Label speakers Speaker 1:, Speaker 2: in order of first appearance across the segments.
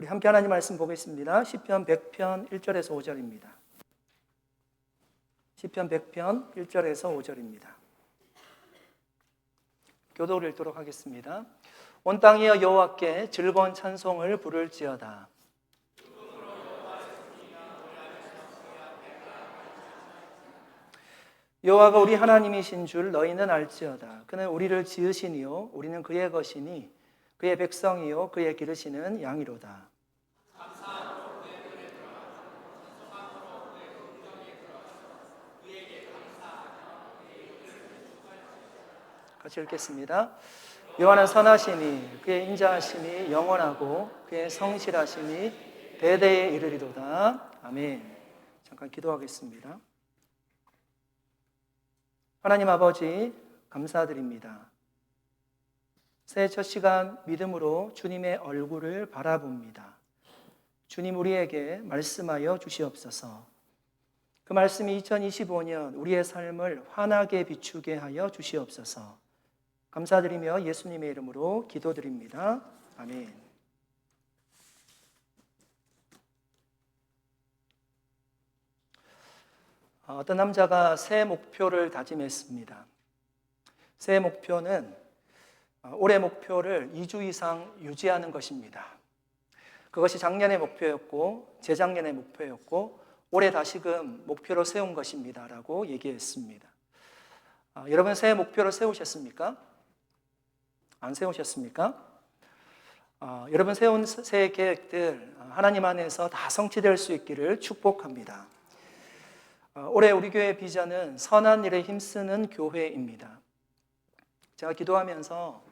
Speaker 1: 우리 함께 하나님 말씀 보겠습니다. 시편 100편 1절에서 5절입니다. 시편 100편 1절에서 5절입니다. 교독을 읽도록 하겠습니다. 온 땅이여 여호와께 즐거운 찬송을 부를지어다. 여호와가 우리 하나님이신 줄 너희는 알지어다. 그는 우리를 지으시니요 우리는 그의 것이니 그의 백성이요 그의 기르시는 양이로다. 같이 읽겠습니다. 여호와는 선하시니 그의 인자하심이 영원하고 그의 성실하심이 대대에 이르리로다. 아멘. 잠깐 기도하겠습니다. 하나님 아버지 감사드립니다. 새해 첫 시간 믿음으로 주님의 얼굴을 바라봅니다. 주님 우리에게 말씀하여 주시옵소서. 그 말씀이 2025년 우리의 삶을 환하게 비추게 하여 주시옵소서. 감사드리며 예수님의 이름으로 기도드립니다. 아멘. 어떤 남자가 새해 목표를 다짐했습니다. 새해 목표는 올해 목표를 2주 이상 유지하는 것입니다. 그것이 작년의 목표였고 재작년의 목표였고 올해 다시금 목표로 세운 것입니다 라고 얘기했습니다. 여러분 새해 목표를 세우셨습니까? 안 세우셨습니까? 여러분 세운 새해 계획들 하나님 안에서 다 성취될 수 있기를 축복합니다. 올해 우리 교회 비전은 선한 일에 힘쓰는 교회입니다. 제가 기도하면서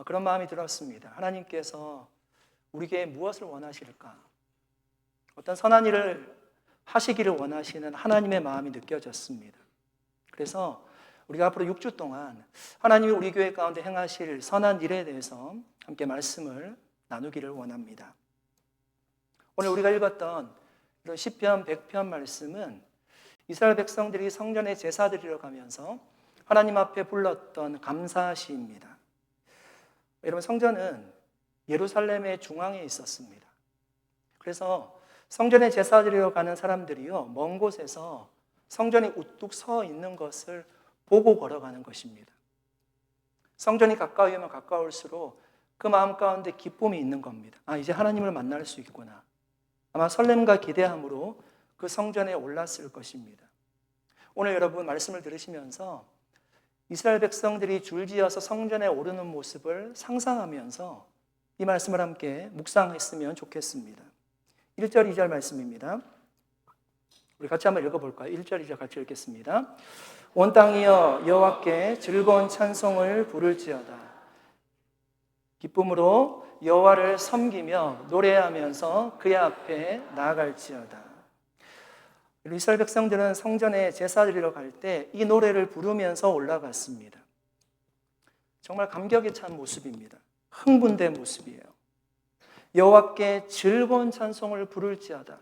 Speaker 1: 그런 마음이 들었습니다. 하나님께서 우리 교회에 무엇을 원하실까? 어떤 선한 일을 하시기를 원하시는 하나님의 마음이 느껴졌습니다. 그래서 우리가 앞으로 6주 동안 하나님이 우리 교회 가운데 행하실 선한 일에 대해서 함께 말씀을 나누기를 원합니다. 오늘 우리가 읽었던 이런 시편 100편 말씀은 이스라엘 백성들이 성전에 제사 드리러 가면서 하나님 앞에 불렀던 감사시입니다. 여러분 성전은 예루살렘의 중앙에 있었습니다. 그래서 성전에 제사 드리러 가는 사람들이요 먼 곳에서 성전이 우뚝 서 있는 것을 보고 걸어가는 것입니다. 성전이 가까이 오면 가까울수록 그 마음 가운데 기쁨이 있는 겁니다. 이제 하나님을 만날 수 있구나. 아마 설렘과 기대함으로 그 성전에 올랐을 것입니다. 오늘 여러분 말씀을 들으시면서 이스라엘 백성들이 줄지어서 성전에 오르는 모습을 상상하면서 이 말씀을 함께 묵상했으면 좋겠습니다. 1절, 2절 말씀입니다. 우리 같이 한번 읽어볼까요? 1절, 2절 같이 읽겠습니다. 온 땅이여 여호와께 즐거운 찬송을 부를지어다. 기쁨으로 여호와를 섬기며 노래하면서 그의 앞에 나아갈지어다. 이스라엘 백성들은 성전에 제사 드리러 갈 때 이 노래를 부르면서 올라갔습니다. 정말 감격에 찬 모습입니다. 흥분된 모습이에요. 여호와께 즐거운 찬송을 부를지어다.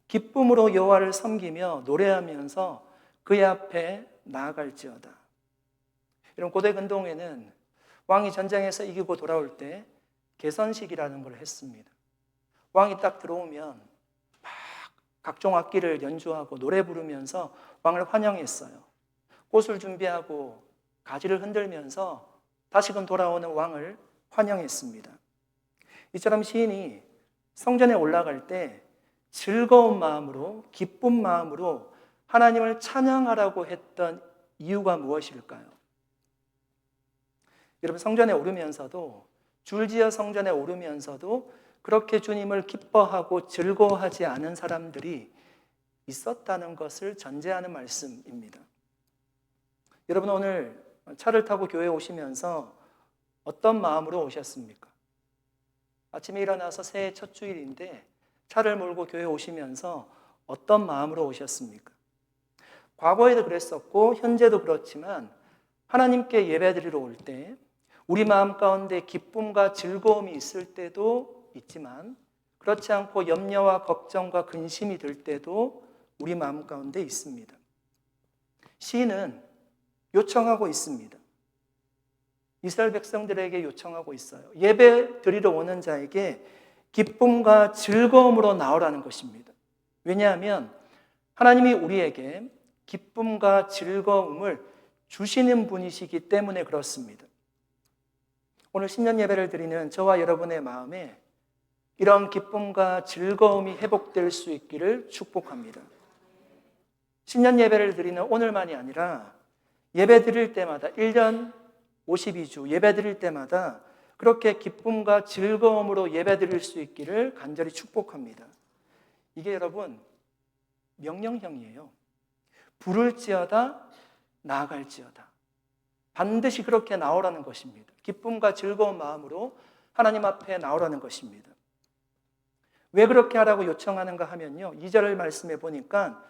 Speaker 1: 기쁨으로 여호와를 섬기며 노래하면서 그의 앞에 나아갈지어다. 이런 고대 근동에는 왕이 전쟁에서 이기고 돌아올 때 개선식이라는 걸 했습니다. 왕이 딱 들어오면 막 각종 악기를 연주하고 노래 부르면서 왕을 환영했어요. 꽃을 준비하고 가지를 흔들면서 다시금 돌아오는 왕을 환영했습니다. 이처럼 시인이 성전에 올라갈 때 즐거운 마음으로 기쁜 마음으로 하나님을 찬양하라고 했던 이유가 무엇일까요? 여러분 성전에 오르면서도 줄지어 성전에 오르면서도 그렇게 주님을 기뻐하고 즐거워하지 않은 사람들이 있었다는 것을 전제하는 말씀입니다. 여러분 오늘 차를 타고 교회에 오시면서 어떤 마음으로 오셨습니까? 아침에 일어나서 새해 첫 주일인데 차를 몰고 교회에 오시면서 어떤 마음으로 오셨습니까? 과거에도 그랬었고 현재도 그렇지만 하나님께 예배드리러 올 때 우리 마음 가운데 기쁨과 즐거움이 있을 때도 있지만 그렇지 않고 염려와 걱정과 근심이 들 때도 우리 마음 가운데 있습니다. 시인은 요청하고 있습니다. 이스라엘 백성들에게 요청하고 있어요. 예배 드리러 오는 자에게 기쁨과 즐거움으로 나오라는 것입니다. 왜냐하면 하나님이 우리에게 기쁨과 즐거움을 주시는 분이시기 때문에 그렇습니다. 오늘 신년 예배를 드리는 저와 여러분의 마음에 이런 기쁨과 즐거움이 회복될 수 있기를 축복합니다. 신년 예배를 드리는 오늘만이 아니라 예배 드릴 때마다 1년 52주 예배 드릴 때마다 그렇게 기쁨과 즐거움으로 예배 드릴 수 있기를 간절히 축복합니다. 이게 여러분 명령형이에요. 부를지어다 나아갈지어다. 반드시 그렇게 나오라는 것입니다. 기쁨과 즐거운 마음으로 하나님 앞에 나오라는 것입니다. 왜 그렇게 하라고 요청하는가 하면요, 2절 말씀에 보니까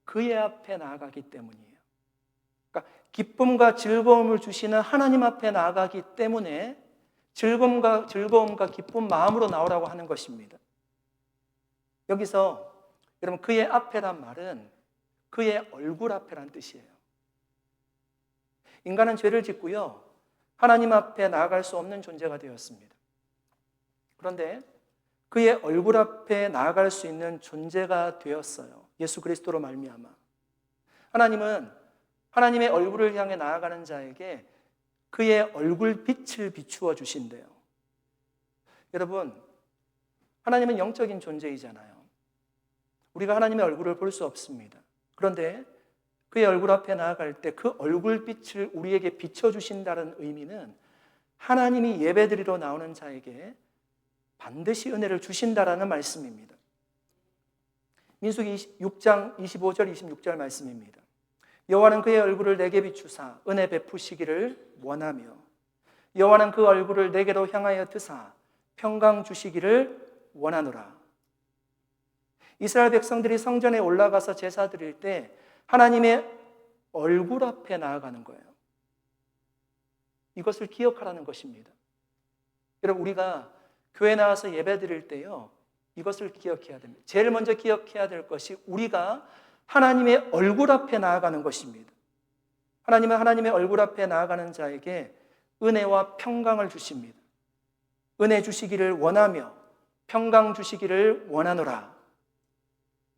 Speaker 1: 그의 앞에 나아가기 때문이에요. 그러니까 기쁨과 즐거움을 주시는 하나님 앞에 나아가기 때문에 즐거움과 기쁜 마음으로 나오라고 하는 것입니다. 여기서 여러분 그의 앞에란 말은 그의 얼굴 앞에란 뜻이에요. 인간은 죄를 짓고요, 하나님 앞에 나아갈 수 없는 존재가 되었습니다. 그런데 그의 얼굴 앞에 나아갈 수 있는 존재가 되었어요. 예수 그리스도로 말미암아. 하나님은 하나님의 얼굴을 향해 나아가는 자에게 그의 얼굴 빛을 비추어 주신대요. 여러분, 하나님은 영적인 존재이잖아요. 우리가 하나님의 얼굴을 볼 수 없습니다. 그런데 그의 얼굴 앞에 나아갈 때 그 얼굴 빛을 우리에게 비춰주신다는 의미는 하나님이 예배드리러 나오는 자에게 반드시 은혜를 주신다라는 말씀입니다. 민수기 6장 25절 26절 말씀입니다. 여호와는 그의 얼굴을 내게 비추사 은혜 베푸시기를 원하며 여호와는 그 얼굴을 내게로 향하여 드사 평강 주시기를 원하노라. 이스라엘 백성들이 성전에 올라가서 제사 드릴 때 하나님의 얼굴 앞에 나아가는 거예요. 이것을 기억하라는 것입니다. 여러분, 우리가 교회 나와서 예배 드릴 때요, 이것을 기억해야 됩니다. 제일 먼저 기억해야 될 것이 우리가 하나님의 얼굴 앞에 나아가는 것입니다. 하나님은 하나님의 얼굴 앞에 나아가는 자에게 은혜와 평강을 주십니다. 은혜 주시기를 원하며 평강 주시기를 원하노라.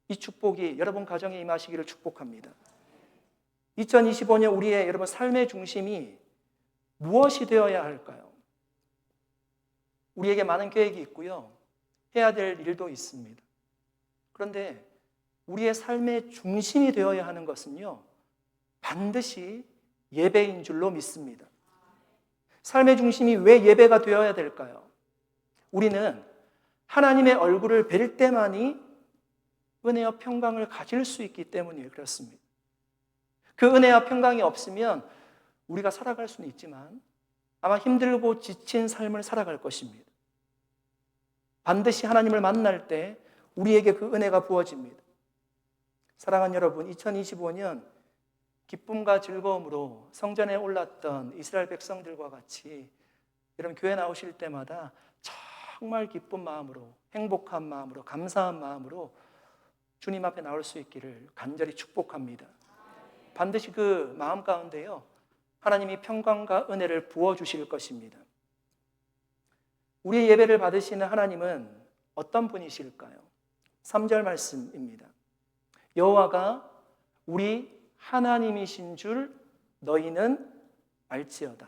Speaker 1: 이 축복이 여러분 가정에 임하시기를 축복합니다. 2025년 우리의 여러분 삶의 중심이 무엇이 되어야 할까요? 우리에게 많은 계획이 있고요, 해야 될 일도 있습니다. 그런데 우리의 삶의 중심이 되어야 하는 것은요, 반드시 예배인 줄로 믿습니다. 삶의 중심이 왜 예배가 되어야 될까요? 우리는 하나님의 얼굴을 뵐 때만이 은혜와 평강을 가질 수 있기 때문에 그렇습니다. 그 은혜와 평강이 없으면 우리가 살아갈 수는 있지만 아마 힘들고 지친 삶을 살아갈 것입니다. 반드시 하나님을 만날 때 우리에게 그 은혜가 부어집니다. 사랑하는 여러분, 2025년 기쁨과 즐거움으로 성전에 올랐던 이스라엘 백성들과 같이 여러분 교회 나오실 때마다 정말 기쁜 마음으로, 행복한 마음으로, 감사한 마음으로 주님 앞에 나올 수 있기를 간절히 축복합니다. 반드시 그 마음 가운데요, 하나님이 평강과 은혜를 부어주실 것입니다. 우리의 예배를 받으시는 하나님은 어떤 분이실까요? 3절 말씀입니다. 여호와가 우리 하나님이신 줄 너희는 알지어다.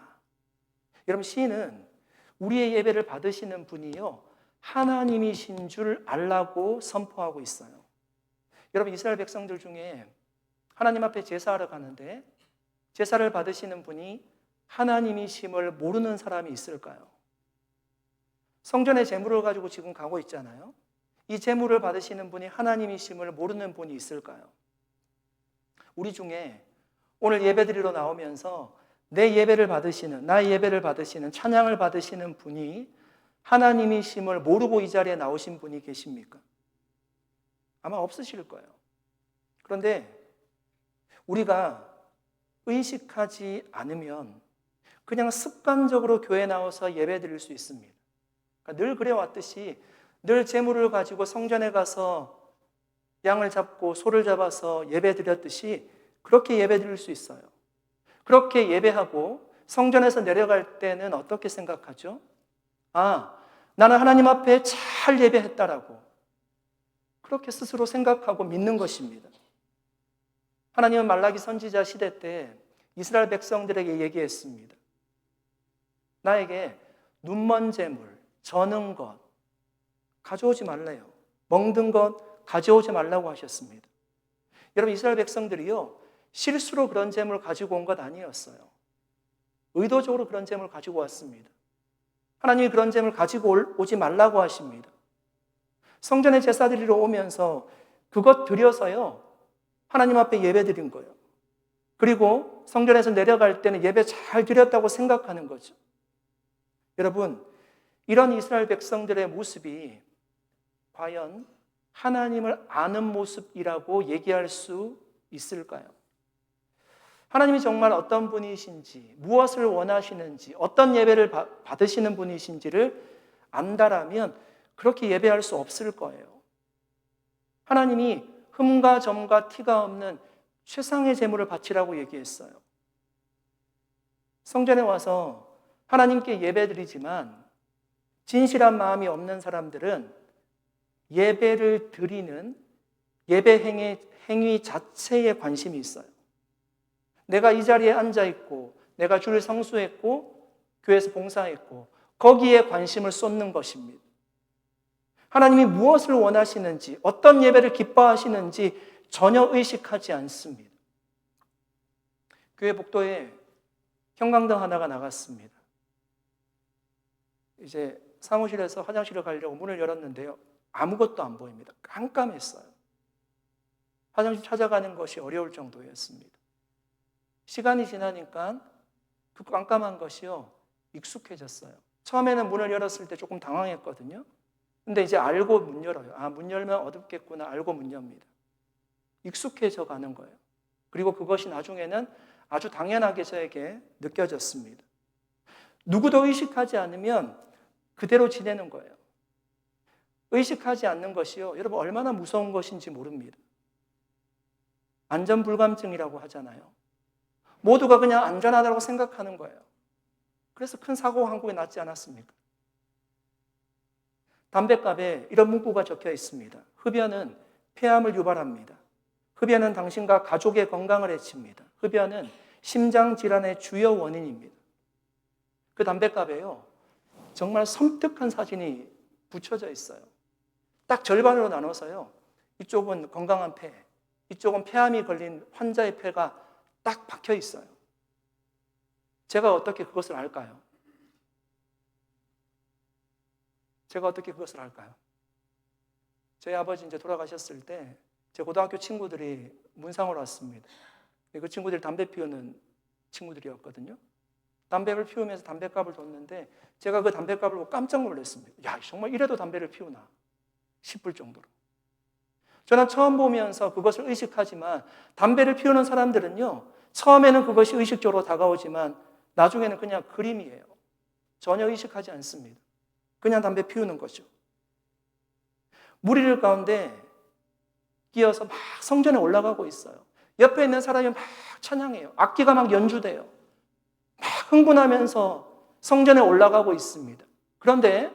Speaker 1: 여러분, 시인은 우리의 예배를 받으시는 분이요, 하나님이신 줄 알라고 선포하고 있어요. 여러분, 이스라엘 백성들 중에 하나님 앞에 제사하러 가는데 제사를 받으시는 분이 하나님이심을 모르는 사람이 있을까요? 성전의 제물을 가지고 지금 가고 있잖아요. 이 제물을 받으시는 분이 하나님이심을 모르는 분이 있을까요? 우리 중에 오늘 예배드리러 나오면서 내 예배를 받으시는, 나의 예배를 받으시는, 찬양을 받으시는 분이 하나님이심을 모르고 이 자리에 나오신 분이 계십니까? 아마 없으실 거예요. 그런데 우리가 의식하지 않으면 그냥 습관적으로 교회 나와서 예배 드릴 수 있습니다. 그러니까 늘 그래왔듯이 늘 제물을 가지고 성전에 가서 양을 잡고 소를 잡아서 예배 드렸듯이 그렇게 예배 드릴 수 있어요. 그렇게 예배하고 성전에서 내려갈 때는 어떻게 생각하죠? 아, 나는 하나님 앞에 잘 예배했다라고 그렇게 스스로 생각하고 믿는 것입니다. 하나님은 말라기 선지자 시대 때 이스라엘 백성들에게 얘기했습니다. 나에게 눈먼 재물, 저는 것 가져오지 말래요. 멍든 것 가져오지 말라고 하셨습니다. 여러분, 이스라엘 백성들이요, 실수로 그런 재물을 가지고 온 것 아니었어요. 의도적으로 그런 재물을 가지고 왔습니다. 하나님이 그런 재물을 가지고 오지 말라고 하십니다. 성전에 제사 드리러 오면서 그것 드려서요, 하나님 앞에 예배 드린 거예요. 그리고 성전에서 내려갈 때는 예배 잘 드렸다고 생각하는 거죠. 여러분, 이런 이스라엘 백성들의 모습이 과연 하나님을 아는 모습이라고 얘기할 수 있을까요? 하나님이 정말 어떤 분이신지, 무엇을 원하시는지, 어떤 예배를 받으시는 분이신지를 안다라면 그렇게 예배할 수 없을 거예요. 하나님이 흠과 점과 티가 없는 최상의 제물을 바치라고 얘기했어요. 성전에 와서 하나님께 예배드리지만 진실한 마음이 없는 사람들은 예배를 드리는 예배 행위 자체에 관심이 있어요. 내가 이 자리에 앉아있고 내가 주를 성수했고 교회에서 봉사했고 거기에 관심을 쏟는 것입니다. 하나님이 무엇을 원하시는지, 어떤 예배를 기뻐하시는지 전혀 의식하지 않습니다. 교회 복도에 형광등 하나가 나갔습니다. 이제 사무실에서 화장실을 가려고 문을 열었는데요, 아무것도 안 보입니다. 깜깜했어요. 화장실 찾아가는 것이 어려울 정도였습니다. 시간이 지나니까 그 깜깜한 것이요, 익숙해졌어요. 처음에는 문을 열었을 때 조금 당황했거든요. 근데 이제 알고 문 열어요. 아, 문 열면 어둡겠구나 알고 문 엽니다. 익숙해져 가는 거예요. 그리고 그것이 나중에는 아주 당연하게 저에게 느껴졌습니다. 누구도 의식하지 않으면 그대로 지내는 거예요. 의식하지 않는 것이요, 여러분 얼마나 무서운 것인지 모릅니다. 안전불감증이라고 하잖아요. 모두가 그냥 안전하다고 생각하는 거예요. 그래서 큰 사고가 한국에 났지 않았습니까? 담뱃갑에 이런 문구가 적혀 있습니다. 흡연은 폐암을 유발합니다. 흡연은 당신과 가족의 건강을 해칩니다. 흡연은 심장질환의 주요 원인입니다. 그 담뱃갑에요, 정말 섬뜩한 사진이 붙여져 있어요. 딱 절반으로 나눠서요, 이쪽은 건강한 폐, 이쪽은 폐암이 걸린 환자의 폐가 딱 박혀 있어요. 제가 어떻게 그것을 알까요? 제가 어떻게 그것을 알까요? 저희 아버지 이제 돌아가셨을 때 제 고등학교 친구들이 문상으로 왔습니다. 그 친구들이 담배 피우는 친구들이었거든요. 담배를 피우면서 담뱃갑을 뒀는데 제가 그 담뱃갑을 보고 깜짝 놀랐습니다. 야, 정말 이래도 담배를 피우나 싶을 정도로. 저는 처음 보면서 그것을 의식하지만 담배를 피우는 사람들은요, 처음에는 그것이 의식적으로 다가오지만 나중에는 그냥 그림이에요. 전혀 의식하지 않습니다. 그냥 담배 피우는 거죠. 무리를 가운데 끼어서 막 성전에 올라가고 있어요. 옆에 있는 사람이 막 찬양해요. 악기가 막 연주돼요. 막 흥분하면서 성전에 올라가고 있습니다. 그런데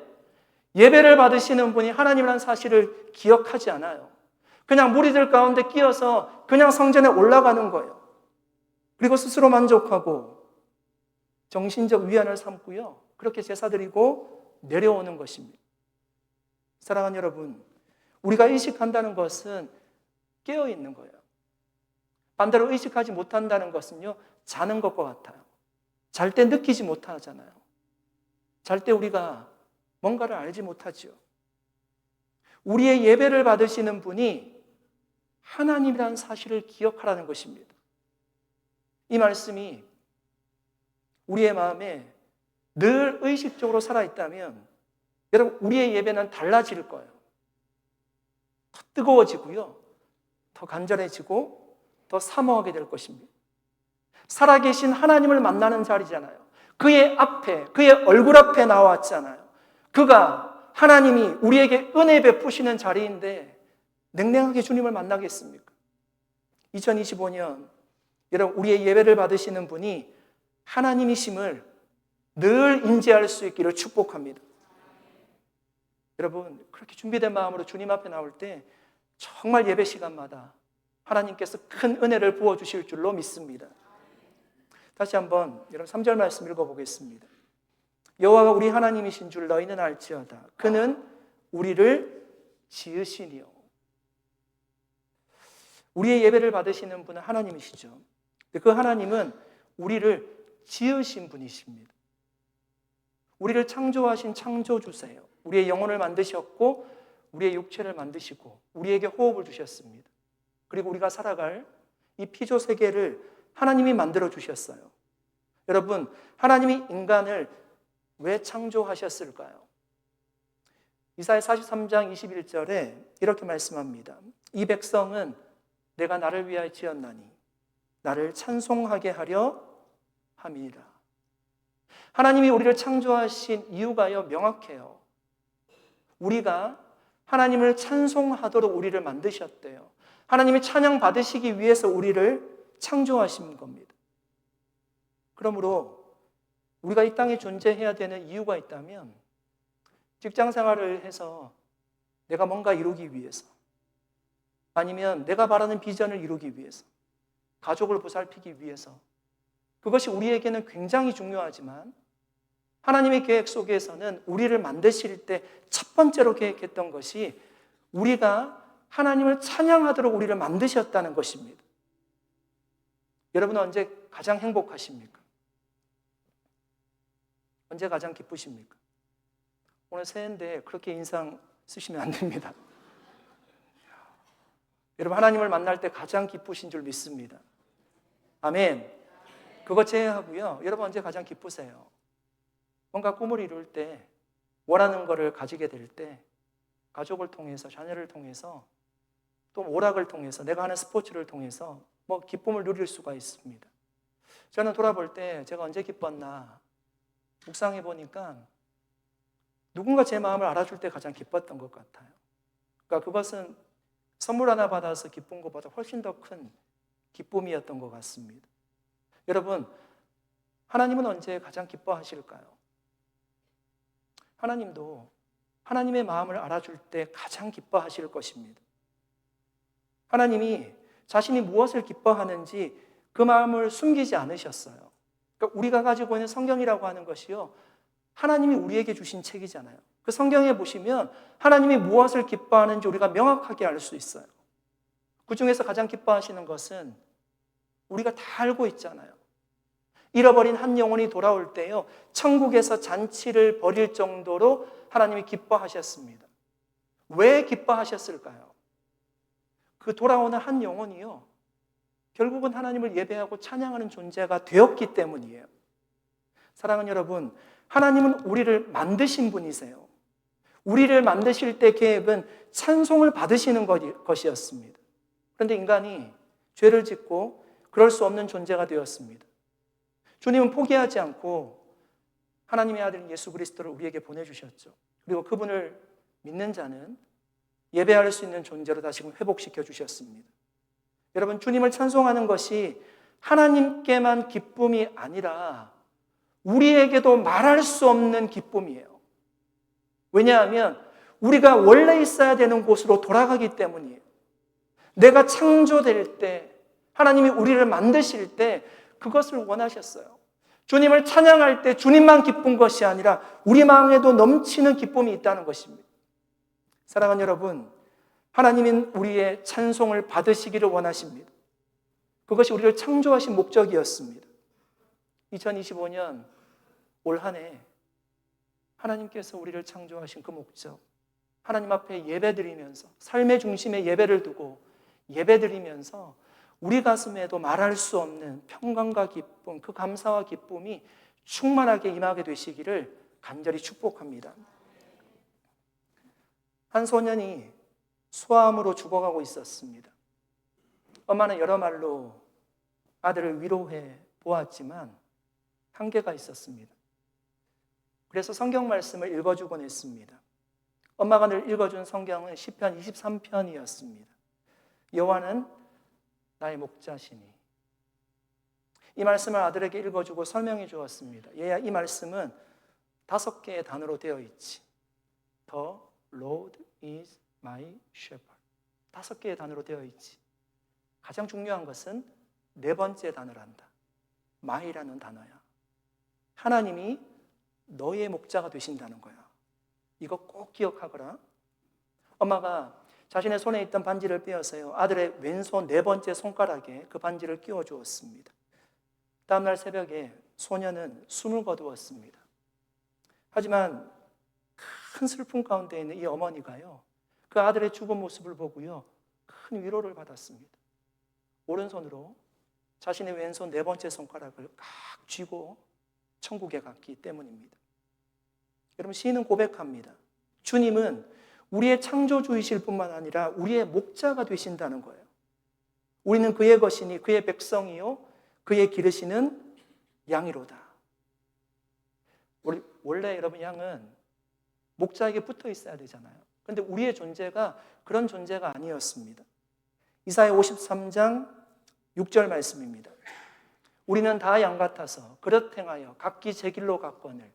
Speaker 1: 예배를 받으시는 분이 하나님이라는 사실을 기억하지 않아요. 그냥 무리들 가운데 끼어서 그냥 성전에 올라가는 거예요. 그리고 스스로 만족하고 정신적 위안을 삼고요, 그렇게 제사드리고 내려오는 것입니다. 사랑하는 여러분, 우리가 의식한다는 것은 깨어있는 거예요. 반대로 의식하지 못한다는 것은요, 자는 것과 같아요. 잘 때 느끼지 못하잖아요. 잘 때 우리가 뭔가를 알지 못하죠. 우리의 예배를 받으시는 분이 하나님이라는 사실을 기억하라는 것입니다. 이 말씀이 우리의 마음에 늘 의식적으로 살아있다면 여러분, 우리의 예배는 달라질 거예요. 더 뜨거워지고요, 더 간절해지고 더 사모하게 될 것입니다. 살아계신 하나님을 만나는 자리잖아요. 그의 앞에, 그의 얼굴 앞에 나왔잖아요. 그가, 하나님이 우리에게 은혜 베푸시는 자리인데 냉랭하게 주님을 만나겠습니까? 2025년 여러분, 우리의 예배를 받으시는 분이 하나님이심을 늘 인지할 수 있기를 축복합니다. 여러분, 그렇게 준비된 마음으로 주님 앞에 나올 때 정말 예배 시간마다 하나님께서 큰 은혜를 부어주실 줄로 믿습니다. 다시 한번 여러분 3절 말씀 읽어보겠습니다. 여호와가 우리 하나님이신 줄 너희는 알지어다. 그는 우리를 지으시니요. 우리의 예배를 받으시는 분은 하나님이시죠. 그 하나님은 우리를 지으신 분이십니다. 우리를 창조하신 창조주세요. 우리의 영혼을 만드셨고 우리의 육체를 만드시고 우리에게 호흡을 주셨습니다. 그리고 우리가 살아갈 이 피조 세계를 하나님이 만들어 주셨어요. 여러분, 하나님이 인간을 왜 창조하셨을까요? 이사야 43장 21절에 이렇게 말씀합니다. 이 백성은 내가 나를 위하여 지었나니 나를 찬송하게 하려 함이니라. 하나님이 우리를 창조하신 이유가요 명확해요. 우리가 하나님을 찬송하도록 우리를 만드셨대요. 하나님이 찬양 받으시기 위해서 우리를 창조하신 겁니다. 그러므로 우리가 이 땅에 존재해야 되는 이유가 있다면 직장 생활을 해서 내가 뭔가 이루기 위해서, 아니면 내가 바라는 비전을 이루기 위해서, 가족을 보살피기 위해서, 그것이 우리에게는 굉장히 중요하지만 하나님의 계획 속에서는 우리를 만드실 때 첫 번째로 계획했던 것이 우리가 하나님을 찬양하도록 우리를 만드셨다는 것입니다. 여러분은 언제 가장 행복하십니까? 언제 가장 기쁘십니까? 오늘 새해인데 그렇게 인상 쓰시면 안 됩니다. 여러분, 하나님을 만날 때 가장 기쁘신 줄 믿습니다. 아멘. 그거 제외하고요. 여러분, 언제 가장 기쁘세요? 뭔가 꿈을 이룰 때, 원하는 것을 가지게 될 때, 가족을 통해서, 자녀를 통해서, 또 오락을 통해서, 내가 하는 스포츠를 통해서 기쁨을 누릴 수가 있습니다. 저는 돌아볼 때 제가 언제 기뻤나 묵상해 보니까 누군가 제 마음을 알아줄 때 가장 기뻤던 것 같아요. 그러니까 그것은 선물 하나 받아서 기쁜 것보다 훨씬 더 큰 기쁨이었던 것 같습니다. 여러분, 하나님은 언제 가장 기뻐하실까요? 하나님도 하나님의 마음을 알아줄 때 가장 기뻐하실 것입니다. 하나님이 자신이 무엇을 기뻐하는지 그 마음을 숨기지 않으셨어요. 그러니까 우리가 가지고 있는 성경이라고 하는 것이요, 하나님이 우리에게 주신 책이잖아요. 그 성경에 보시면 하나님이 무엇을 기뻐하는지 우리가 명확하게 알 수 있어요. 그 중에서 가장 기뻐하시는 것은 우리가 다 알고 있잖아요. 잃어버린 한 영혼이 돌아올 때요, 천국에서 잔치를 벌일 정도로 하나님이 기뻐하셨습니다. 왜 기뻐하셨을까요? 그 돌아오는 한 영혼이요, 결국은 하나님을 예배하고 찬양하는 존재가 되었기 때문이에요. 사랑하는 여러분, 하나님은 우리를 만드신 분이세요. 우리를 만드실 때 계획은 찬송을 받으시는 것이었습니다. 그런데 인간이 죄를 짓고 그럴 수 없는 존재가 되었습니다. 주님은 포기하지 않고 하나님의 아들 예수 그리스도를 우리에게 보내주셨죠. 그리고 그분을 믿는 자는 예배할 수 있는 존재로 다시금 회복시켜 주셨습니다. 여러분, 주님을 찬송하는 것이 하나님께만 기쁨이 아니라 우리에게도 말할 수 없는 기쁨이에요. 왜냐하면 우리가 원래 있어야 되는 곳으로 돌아가기 때문이에요. 내가 창조될 때, 하나님이 우리를 만드실 때 그것을 원하셨어요. 주님을 찬양할 때 주님만 기쁜 것이 아니라 우리 마음에도 넘치는 기쁨이 있다는 것입니다. 사랑하는 여러분, 하나님은 우리의 찬송을 받으시기를 원하십니다. 그것이 우리를 창조하신 목적이었습니다. 2025년 올 한 해 하나님께서 우리를 창조하신 그 목적, 하나님 앞에 예배드리면서 삶의 중심에 예배를 두고 예배드리면서 우리 가슴에도 말할 수 없는 평강과 기쁨, 그 감사와 기쁨이 충만하게 임하게 되시기를 간절히 축복합니다. 한 소년이 소아암으로 죽어가고 있었습니다. 엄마는 여러 말로 아들을 위로해 보았지만 한계가 있었습니다. 그래서 성경 말씀을 읽어주곤 했습니다. 엄마가 늘 읽어준 성경은 시편 23편이었습니다. 여호와는 나의 목자시니. 이 말씀을 아들에게 읽어주고 설명해 주었습니다. 얘야, 이 말씀은 5개의 단어로 되어 있지. The my shepherd. 5개의 단어로 되어 있지. 가장 중요한 것은 4번째 단어란다. my라는 단어야. 하나님이 너의 목자가 되신다는 거야. 이거 꼭 기억하거라. 엄마가 자신의 손에 있던 반지를 빼어서요, 아들의 왼손 4번째 손가락에 그 반지를 끼워 주었습니다. 다음날 새벽에 소녀는 숨을 거두었습니다. 하지만 큰 슬픔 가운데 있는 이 어머니가요, 그 아들의 죽은 모습을 보고요, 큰 위로를 받았습니다. 오른손으로 자신의 왼손 4번째 손가락을 꽉 쥐고 천국에 갔기 때문입니다. 여러분, 시인은 고백합니다. 주님은 우리의 창조주이실 뿐만 아니라 우리의 목자가 되신다는 거예요. 우리는 그의 것이니 그의 백성이요 그의 기르시는 양이로다. 원래 여러분, 양은 목자에게 붙어 있어야 되잖아요. 그런데 우리의 존재가 그런 존재가 아니었습니다. 이사야 53장 6절 말씀입니다. 우리는 다 양 같아서 그릇 행하여 각기 제 길로 갔거늘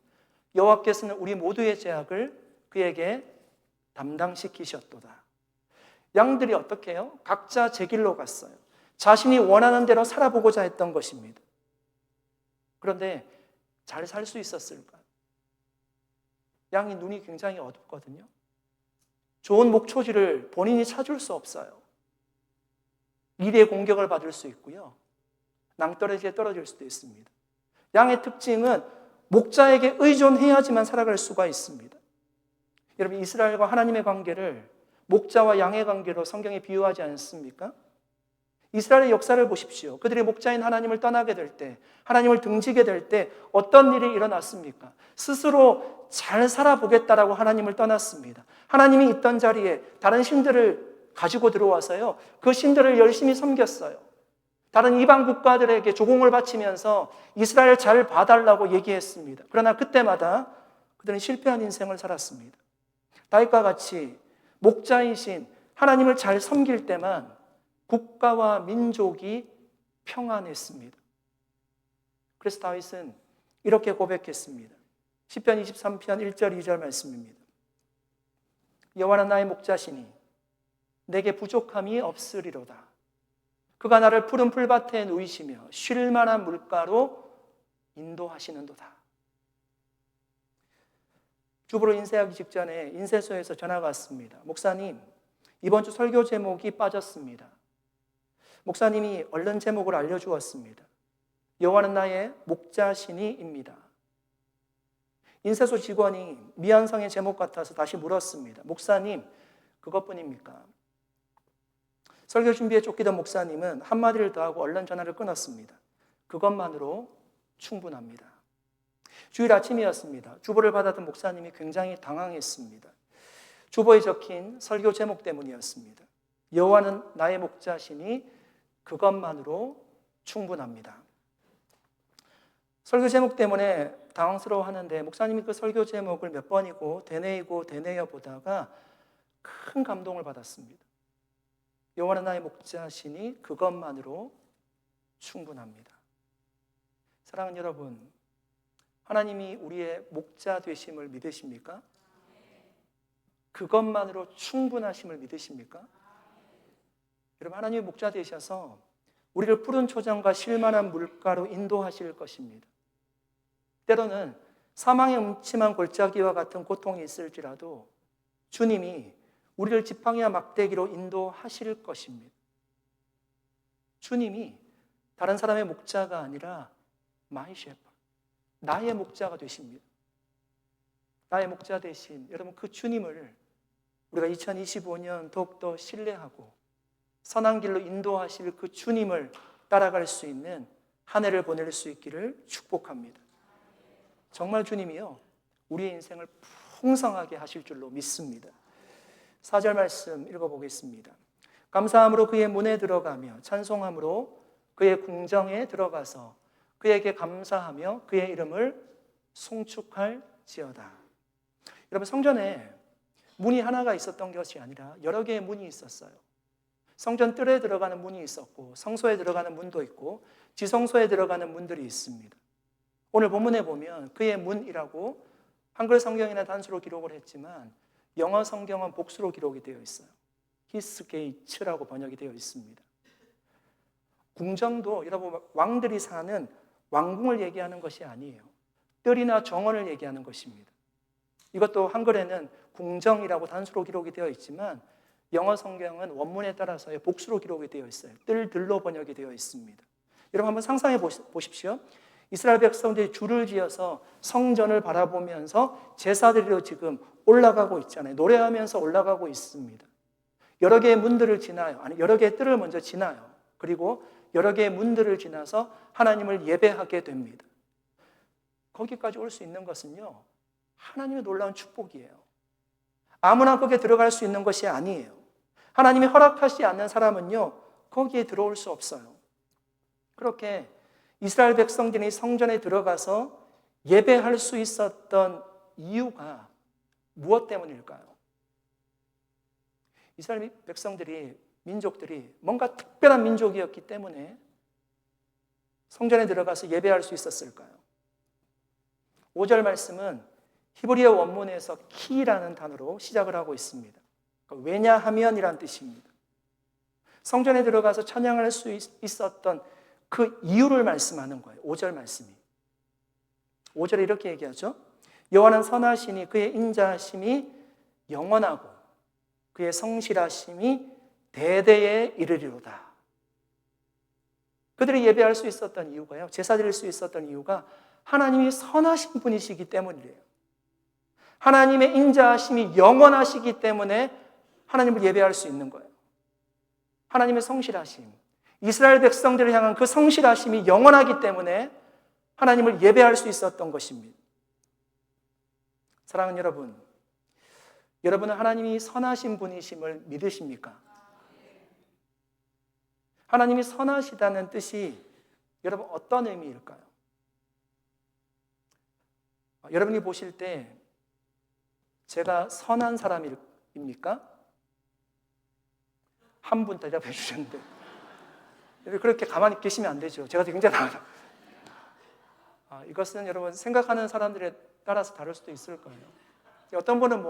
Speaker 1: 여호와께서는 우리 모두의 죄악을 그에게 담당시키셨도다. 양들이 어떻게 해요? 각자 제 길로 갔어요. 자신이 원하는 대로 살아보고자 했던 것입니다. 그런데 잘 살 수 있었을까요? 양이 눈이 굉장히 어둡거든요. 좋은 목초지를 본인이 찾을 수 없어요. 일의 공격을 받을 수 있고요, 낭떠러지에 떨어질 수도 있습니다. 양의 특징은 목자에게 의존해야지만 살아갈 수가 있습니다. 여러분, 이스라엘과 하나님의 관계를 목자와 양의 관계로 성경에 비유하지 않습니까? 이스라엘의 역사를 보십시오. 그들이 목자인 하나님을 떠나게 될 때, 하나님을 등지게 될 때 어떤 일이 일어났습니까? 스스로 잘 살아보겠다라고 하나님을 떠났습니다. 하나님이 있던 자리에 다른 신들을 가지고 들어와서요, 그 신들을 열심히 섬겼어요. 다른 이방 국가들에게 조공을 바치면서 이스라엘 잘 봐달라고 얘기했습니다. 그러나 그때마다 그들은 실패한 인생을 살았습니다. 다윗과 같이 목자이신 하나님을 잘 섬길 때만 국가와 민족이 평안했습니다. 그래서 다윗은 이렇게 고백했습니다. 시편 23편 1절 2절 말씀입니다. 여호와는 나의 목자시니 내게 부족함이 없으리로다. 그가 나를 푸른 풀밭에 누이시며 쉴 만한 물가로 인도하시는도다. 주부로 인쇄하기 직전에 인쇄소에서 전화가 왔습니다. 목사님, 이번 주 설교 제목이 빠졌습니다. 목사님이 얼른 제목을 알려주었습니다. 여호와는 나의 목자시니입니다. 인쇄소 직원이 미안성의 제목 같아서 다시 물었습니다. 목사님, 그것뿐입니까? 설교 준비에 쫓기던 목사님은 한마디를 더 하고 얼른 전화를 끊었습니다. 그것만으로 충분합니다. 주일 아침이었습니다. 주보를 받았던 목사님이 굉장히 당황했습니다. 주보에 적힌 설교 제목 때문이었습니다. 여호와는 나의 목자시니 그것만으로 충분합니다. 설교 제목 때문에 당황스러워하는데 목사님이 그 설교 제목을 몇 번이고 되뇌여 보다가 큰 감동을 받았습니다. 여호와는 나의 목자시니 그것만으로 충분합니다. 사랑하는 여러분, 하나님이 우리의 목자 되심을 믿으십니까? 그것만으로 충분하심을 믿으십니까? 여러분, 하나님의 목자 되셔서 우리를 푸른 초장과 쉴만한 물가로 인도하실 것입니다. 때로는 사망의 음침한 골짜기와 같은 고통이 있을지라도 주님이 우리를 지팡이와 막대기로 인도하실 것입니다. 주님이 다른 사람의 목자가 아니라 my shepherd, 나의 목자가 되십니다. 나의 목자 되신 여러분, 그 주님을 우리가 2025년 더욱더 신뢰하고 선한 길로 인도하실 그 주님을 따라갈 수 있는 한 해를 보낼 수 있기를 축복합니다. 정말 주님이요, 우리의 인생을 풍성하게 하실 줄로 믿습니다. 4절 말씀 읽어보겠습니다. 감사함으로 그의 문에 들어가며 찬송함으로 그의 궁정에 들어가서 그에게 감사하며 그의 이름을 송축할지어다. 여러분, 성전에 문이 하나가 있었던 것이 아니라 여러 개의 문이 있었어요. 성전 뜰에 들어가는 문이 있었고 성소에 들어가는 문도 있고 지성소에 들어가는 문들이 있습니다. 오늘 본문에 보면 그의 문이라고 한글 성경이나 단수로 기록을 했지만 영어 성경은 복수로 기록이 되어 있어요. 히스게이츠라고 번역이 되어 있습니다. 궁정도 여러분 왕들이 사는 왕궁을 얘기하는 것이 아니에요. 뜰이나 정원을 얘기하는 것입니다. 이것도 한글에는 궁정이라고 단수로 기록이 되어 있지만 영어 성경은 원문에 따라서의 복수로 기록이 되어 있어요. 뜰들로 번역이 되어 있습니다. 여러분 한번 상상해 보십시오. 이스라엘 백성들이 줄을 지어서 성전을 바라보면서 제사드리러 지금 올라가고 있잖아요. 노래하면서 올라가고 있습니다. 여러 개의 문들을 지나요. 아니, 여러 개의 뜰을 먼저 지나요. 그리고 여러 개의 문들을 지나서 하나님을 예배하게 됩니다. 거기까지 올 수 있는 것은요, 하나님의 놀라운 축복이에요. 아무나 거기에 들어갈 수 있는 것이 아니에요. 하나님이 허락하지 않는 사람은요, 거기에 들어올 수 없어요. 그렇게 이스라엘 백성들이 성전에 들어가서 예배할 수 있었던 이유가 무엇 때문일까요? 이스라엘 백성들이, 민족들이 뭔가 특별한 민족이었기 때문에 성전에 들어가서 예배할 수 있었을까요? 5절 말씀은 히브리어 원문에서 키라는 단어로 시작을 하고 있습니다. 왜냐하면이란 뜻입니다. 성전에 들어가서 찬양할 수 있었던 그 이유를 말씀하는 거예요. 5절 말씀이. 5절에 이렇게 얘기하죠. 여호와는 선하시니 그의 인자하심이 영원하고 그의 성실하심이 대대에 이르리로다. 그들이 예배할 수 있었던 이유가요, 제사 드릴 수 있었던 이유가 하나님이 선하신 분이시기 때문이래요. 하나님의 인자하심이 영원하시기 때문에 하나님을 예배할 수 있는 거예요. 하나님의 성실하심, 이스라엘 백성들을 향한 그 성실하심이 영원하기 때문에 하나님을 예배할 수 있었던 것입니다. 사랑하는 여러분, 여러분은 하나님이 선하신 분이심을 믿으십니까? 하나님이 선하시다는 뜻이 여러분 어떤 의미일까요? 여러분이 보실 때 제가 선한 사람입니까? 한 분 대답해 주셨는데 그렇게 가만히 계시면 안 되죠. 제가 굉장히 이것은 여러분 생각하는 사람들에 따라서 다를 수도 있을 거예요. 어떤 분은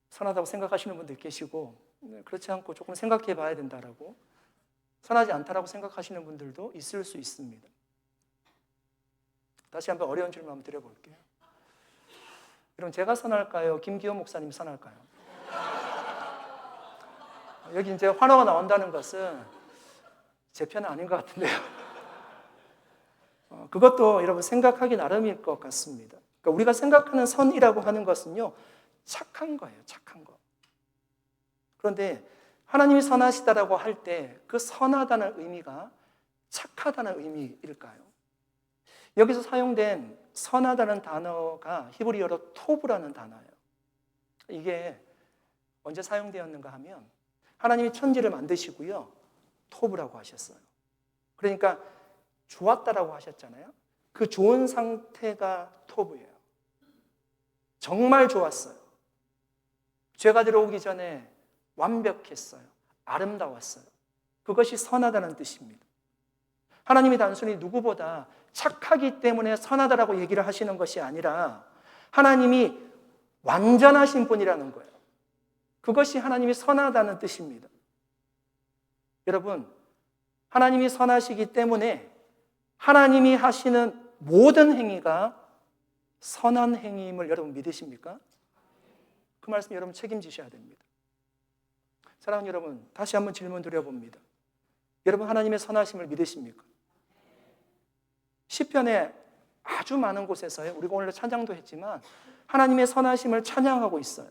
Speaker 1: 선하다고 생각하시는 분들 계시고 그렇지 않고 조금 생각해 봐야 된다라고, 선하지 않다라고 생각하시는 분들도 있을 수 있습니다. 다시 한번 어려운 질문 한번 드려볼게요. 여러분 제가 선할까요? 김기호 목사님이 선할까요? 여기 이제 환호가 나온다는 것은 제 편은 아닌 것 같은데요. 그것도 여러분 생각하기 나름일 것 같습니다. 그러니까 우리가 생각하는 선이라고 하는 것은요, 착한 거예요. 착한 거. 그런데 하나님이 선하시다라고 할 때 그 선하다는 의미가 착하다는 의미일까요? 여기서 사용된 선하다는 단어가 히브리어로 토브라는 단어예요. 이게 언제 사용되었는가 하면 하나님이 천지를 만드시고요, 토브라고 하셨어요. 그러니까 좋았다라고 하셨잖아요. 그 좋은 상태가 토브예요. 정말 좋았어요. 죄가 들어오기 전에 완벽했어요. 아름다웠어요. 그것이 선하다는 뜻입니다. 하나님이 단순히 누구보다 착하기 때문에 선하다라고 얘기를 하시는 것이 아니라 하나님이 완전하신 분이라는 거예요. 그것이 하나님이 선하다는 뜻입니다. 여러분, 하나님이 선하시기 때문에 하나님이 하시는 모든 행위가 선한 행위임을 여러분 믿으십니까? 그 말씀 여러분 책임지셔야 됩니다. 사랑하는 여러분, 다시 한번 질문 드려봅니다. 여러분 하나님의 선하심을 믿으십니까? 시편에 아주 많은 곳에서요, 우리가 오늘 찬양도 했지만 하나님의 선하심을 찬양하고 있어요.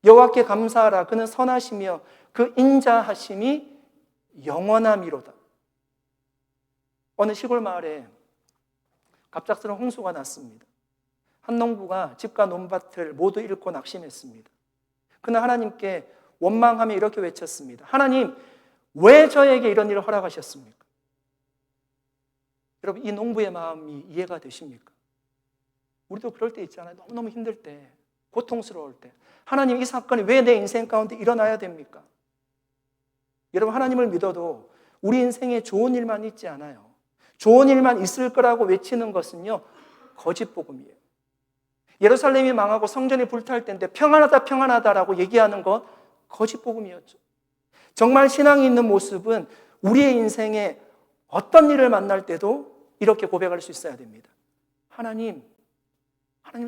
Speaker 1: 여호와께 감사하라, 그는 선하시며 그 인자하심이 영원함이로다. 어느 시골 마을에 갑작스러운 홍수가 났습니다. 한 농부가 집과 논밭을 모두 잃고 낙심했습니다. 그는 하나님께 원망하며 이렇게 외쳤습니다. 하나님, 왜 저에게 이런 일을 허락하셨습니까? 여러분, 이 농부의 마음이 이해가 되십니까? 우리도 그럴 때 있잖아요. 너무너무 힘들 때, 고통스러울 때, 하나님, 이 사건이 왜 내 인생 가운데 일어나야 됩니까? 여러분, 하나님을 믿어도 우리 인생에 좋은 일만 있지 않아요. 좋은 일만 있을 거라고 외치는 것은요, 거짓 복음이에요. 예루살렘이 망하고 성전이 불탈 때인데 평안하다 평안하다라고 얘기하는 것 거짓 복음이었죠. 정말 신앙이 있는 모습은 우리의 인생에 어떤 일을 만날 때도 이렇게 고백할 수 있어야 됩니다. 하나님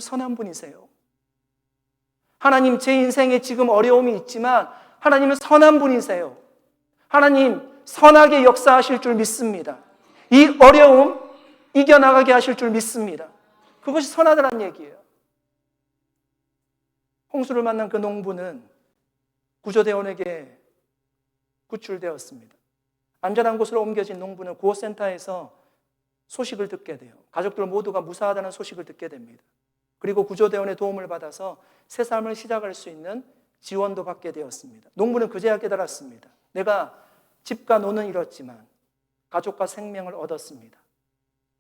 Speaker 1: 선한 분이세요. 하나님, 제 인생에 지금 어려움이 있지만 하나님은 선한 분이세요. 하나님, 선하게 역사하실 줄 믿습니다. 이 어려움 이겨나가게 하실 줄 믿습니다. 그것이 선하다는 얘기예요. 홍수를 만난 그 농부는 구조대원에게 구출되었습니다. 안전한 곳으로 옮겨진 농부는 구호센터에서 소식을 듣게 돼요. 가족들 모두가 무사하다는 소식을 듣게 됩니다. 그리고 구조대원의 도움을 받아서 새 삶을 시작할 수 있는 지원도 받게 되었습니다. 농부는 그제야 깨달았습니다. 내가 집과 노는 잃었지만 가족과 생명을 얻었습니다.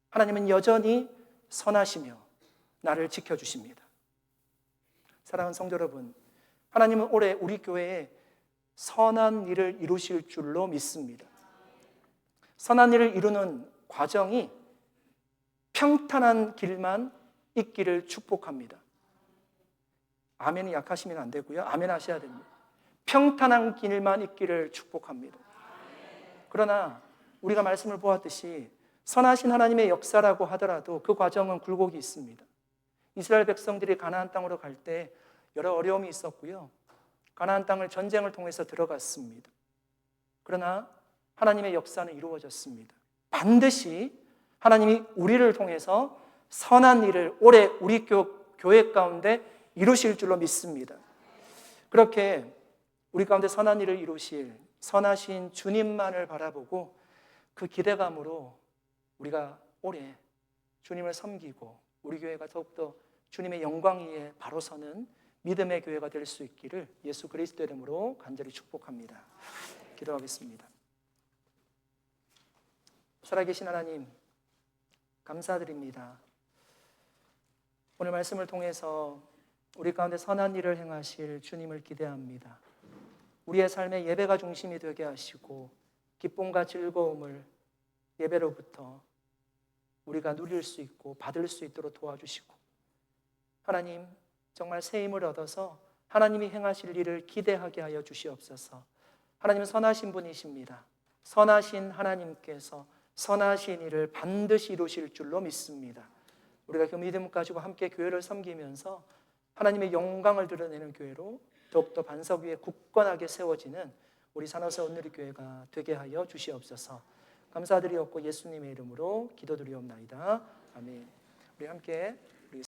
Speaker 1: 하나님은 여전히 선하시며 나를 지켜주십니다. 사랑하는 성도 여러분, 하나님은 올해 우리 교회에 선한 일을 이루실 줄로 믿습니다. 선한 일을 이루는 과정이 평탄한 길만 있기를 축복합니다. 아멘이 약하시면 안 되고요. 아멘 하셔야 됩니다. 평탄한 길만 있기를 축복합니다. 그러나 우리가 말씀을 보았듯이 선하신 하나님의 역사라고 하더라도 그 과정은 굴곡이 있습니다. 이스라엘 백성들이 가나안 땅으로 갈 때 여러 어려움이 있었고요. 가나안 땅을 전쟁을 통해서 들어갔습니다. 그러나 하나님의 역사는 이루어졌습니다. 반드시 하나님이 우리를 통해서 선한 일을 올해 우리 교회 가운데 이루실 줄로 믿습니다. 그렇게 우리 가운데 선한 일을 이루실 선하신 주님만을 바라보고 그 기대감으로 우리가 올해 주님을 섬기고 우리 교회가 더욱더 주님의 영광 위에 바로 서는 믿음의 교회가 될 수 있기를 예수 그리스도의 이름으로 간절히 축복합니다. 기도하겠습니다. 살아계신 하나님, 감사드립니다. 오늘 말씀을 통해서 우리 가운데 선한 일을 행하실 주님을 기대합니다. 우리의 삶의 예배가 중심이 되게 하시고 기쁨과 즐거움을 예배로부터 우리가 누릴 수 있고 받을 수 있도록 도와주시고, 하나님 정말 새 힘을 얻어서 하나님이 행하실 일을 기대하게 하여 주시옵소서. 하나님은 선하신 분이십니다. 선하신 하나님께서 선하신 일을 반드시 이루실 줄로 믿습니다. 우리가 그 믿음 가지고 함께 교회를 섬기면서 하나님의 영광을 드러내는 교회로 더욱더 반석 위에 굳건하게 세워지는 우리 산호사 온누리 교회가 되게 하여 주시옵소서. 감사드리옵고 예수님의 이름으로 기도드리옵나이다. 아멘. 우리 함께